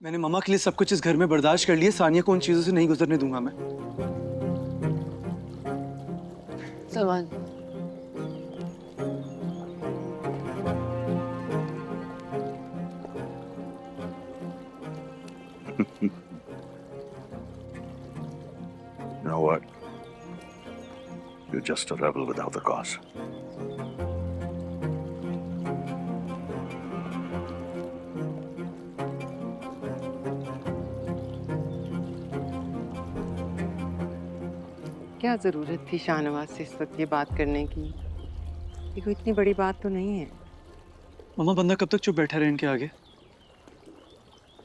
मैंने मम्मा के लिए सब कुछ इस घर में बर्दाश्त कर लिया। सानिया को उन चीजों से नहीं गुजरने दूंगा मैं। Salman, You know what? You're just a rebel without the cause. क्या ज़रूरत थी शाहनवाज से इस वक्त ये बात करने की? ये कोई इतनी बड़ी बात तो नहीं है। मम्मा बंदा कब तक चुप बैठा रहे इनके आगे।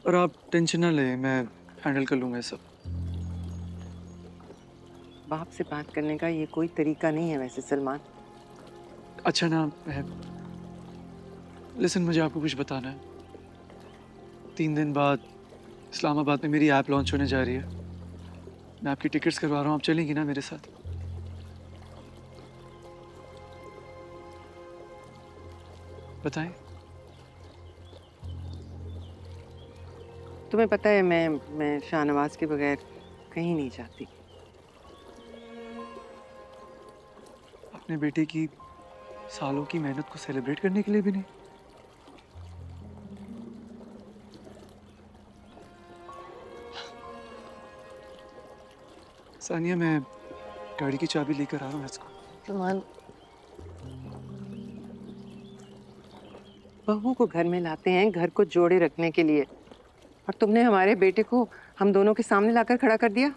और आप टेंशन ना लें, मैं हैंडल कर लूंगा ये सब। बाप से बात करने का ये कोई तरीका नहीं है वैसे सलमान। अच्छा ना, मैं लिसन, मुझे आपको कुछ बताना है। 3 दिन बाद इस्लामाबाद में मेरी ऐप लॉन्च होने जा रही है। मैं आपकी टिकट्स करवा रहा हूँ, आप चलेंगी ना मेरे साथ? बताएं। तुम्हें पता है मैं शाहनवाज के बगैर कहीं नहीं जाती। अपने बेटे की सालों की मेहनत को सेलिब्रेट करने के लिए भी नहीं? सानिया, मैं गाड़ी की चाबी लेकर आ रहा हूँ इसको। सलमान, बहू को घर में लाते हैं घर को जोड़े रखने के लिए, और तुमने हमारे बेटे को हम दोनों के सामने लाकर खड़ा कर दिया।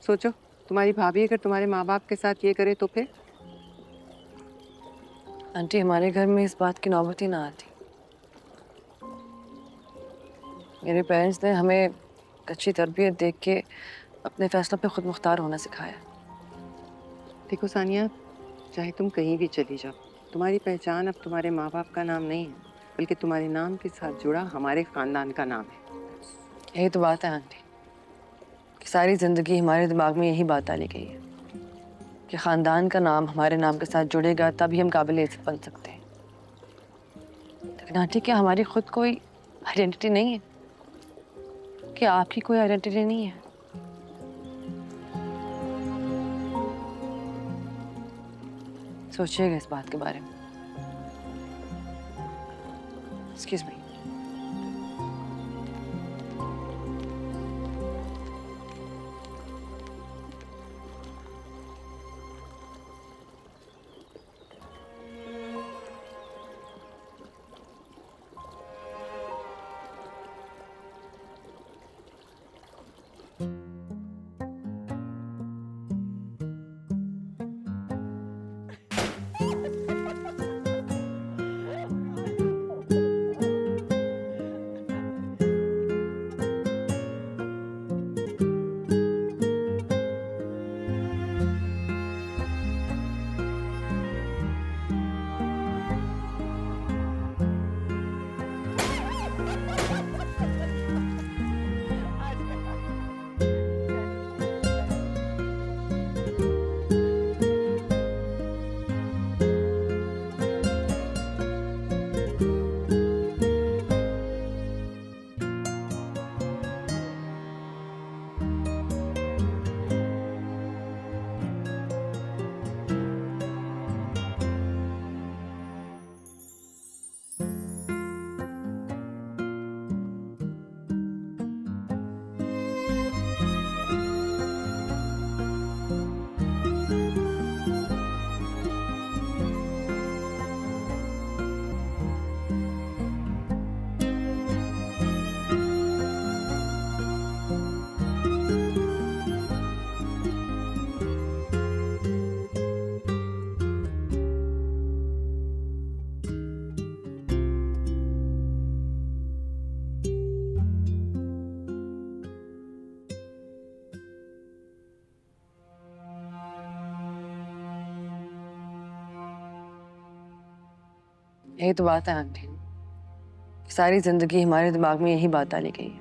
सोचो, तुम्हारी भाभी अगर तुम्हारे माँ बाप के साथ ये करे तो फिर? आंटी, हमारे घर में इस बात की नौबत ही ना आती। मेरे पेरेंट्स ने हमें अच्छी तरबियत देख के अपने फैसलों पे खुद मुख्तार होना सिखाया। देखो सानिया, चाहे तुम कहीं भी चली जाओ, तुम्हारी पहचान अब तुम्हारे माँ बाप का नाम नहीं है, बल्कि तुम्हारे नाम के साथ जुड़ा हमारे खानदान का नाम है। यही तो बात है आंटी, कि सारी ज़िंदगी हमारे दिमाग में यही बात डाली गई है कि ख़ानदान का नाम हमारे नाम के साथ जुड़ेगा तभी हम काबिल इज़्ज़त बन सकते हैं। लेकिन आंटी, क्या हमारी खुद कोई आइडेंटिटी नहीं है? क्या आपकी कोई आइडेंटिटी नहीं है? सोचिएगा इस बात के बारे में। Excuse me. यही तो बात है आंटी, सारी जिंदगी हमारे दिमाग में यही बात डाली गई है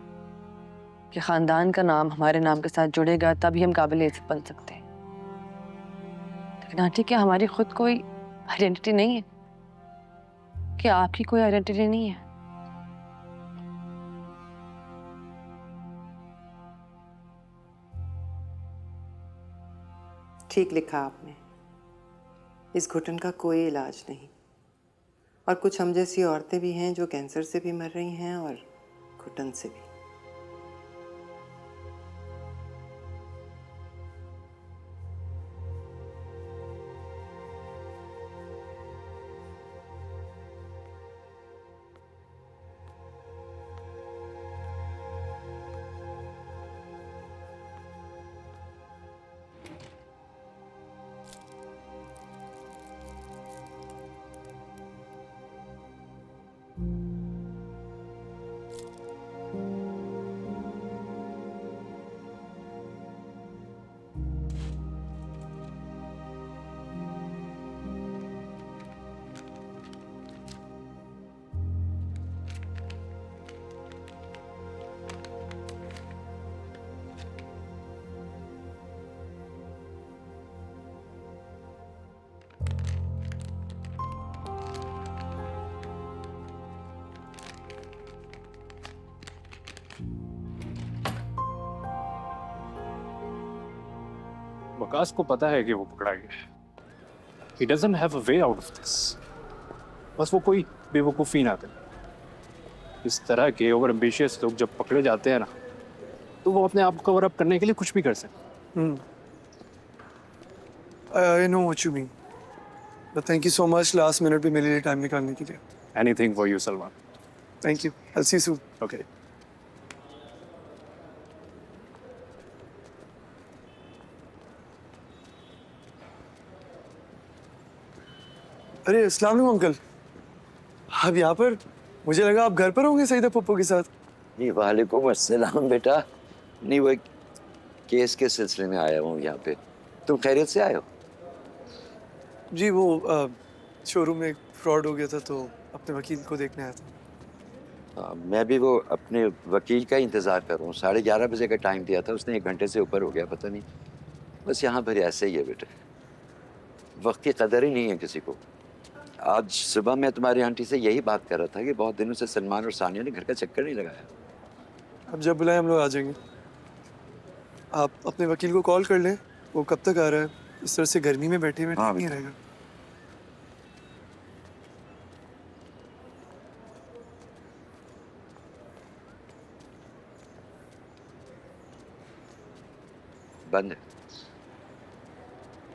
कि खानदान का नाम हमारे नाम के साथ जुड़ेगा तभी हम काबिल इज्जत बन सकते हैं। लेकिन आंटी, क्या हमारी खुद कोई आइडेंटिटी नहीं है? क्या आपकी कोई आइडेंटिटी नहीं है? ठीक लिखा आपने। इस घुटन का कोई इलाज नहीं, और कुछ हम जैसी औरतें भी हैं जो कैंसर से भी मर रही हैं और घुटन से भी। वकास को पता है कि वो पकड़ा गया। He doesn't have a way out of this. बस वो कोई बेवकूफ़ी ना करे। इस तरह के ओवर एम्बिशियस लोग जब पकड़े जाते हैं ना, तो वो अपने आप को कवर अप करने के लिए कुछ भी कर सकते हैं। I know what you mean. But thank you so much last minute पे मेरे लिए टाइम निकालने के लिए। Anything for you, Salman. Thank you. I'll see you soon. Okay. अरे अस्सलाम वालेकुम अंकल। आप यहाँ पर? मुझे लगा आप घर पर होंगे सईदा पप्पू के साथ। जी वालेकुम अस्सलाम बेटा। नहीं, वो एक केस के सिलसिले में आया हूँ यहाँ पे। तुम खैरियत से आए हो? जी वो शोरूम में फ्रॉड हो गया था तो अपने वकील को देखने आया था। मैं भी वो अपने वकील का इंतज़ार कर रहा हूँ। 11:30 बजे का टाइम दिया था उसने, 1 घंटे से ऊपर हो गया, पता नहीं। बस यहाँ पर ऐसे ही है बेटे, वक्त की कदर ही नहीं है किसी को। आज सुबह मैं तुम्हारी आंटी से यही बात कर रहा था कि बहुत दिनों से सलमान और सानिया ने घर का चक्कर नहीं लगाया। अब जब बुलाए हम लोग आ जाएंगे। आप अपने वकील को कॉल कर लें, वो कब तक आ रहा है। इस तरह से गर्मी में बैठे हुए हाँ, नहीं रहेगा। बंद है।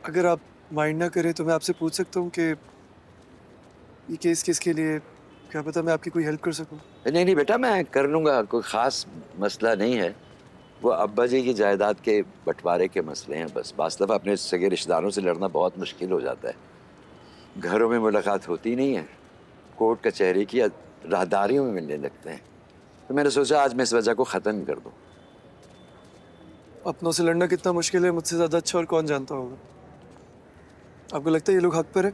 अगर आप माइंड ना करें तो मैं आपसे पूछ सकता हूँ कि ये केस किसके लिए, क्या पता मैं आपकी कोई हेल्प कर सकूँ। नहीं नहीं बेटा, मैं कर लूँगा, कोई ख़ास मसला नहीं है। वो अब्बा जी की जायदाद के बंटवारे के मसले हैं बस। बास दफ़ा अपने सगे रिश्तेदारों से लड़ना बहुत मुश्किल हो जाता है। घरों में मुलाकात होती नहीं है, कोर्ट कचहरी की राहदारियों में मिलने लगते हैं। तो मैंने सोचा आज मैं इस वजह को ख़त्म कर दूँ। अपनों से लड़ना कितना मुश्किल है मुझसे ज़्यादा अच्छा और कौन जानता होगा। आपको लगता है ये लोग हक पर है?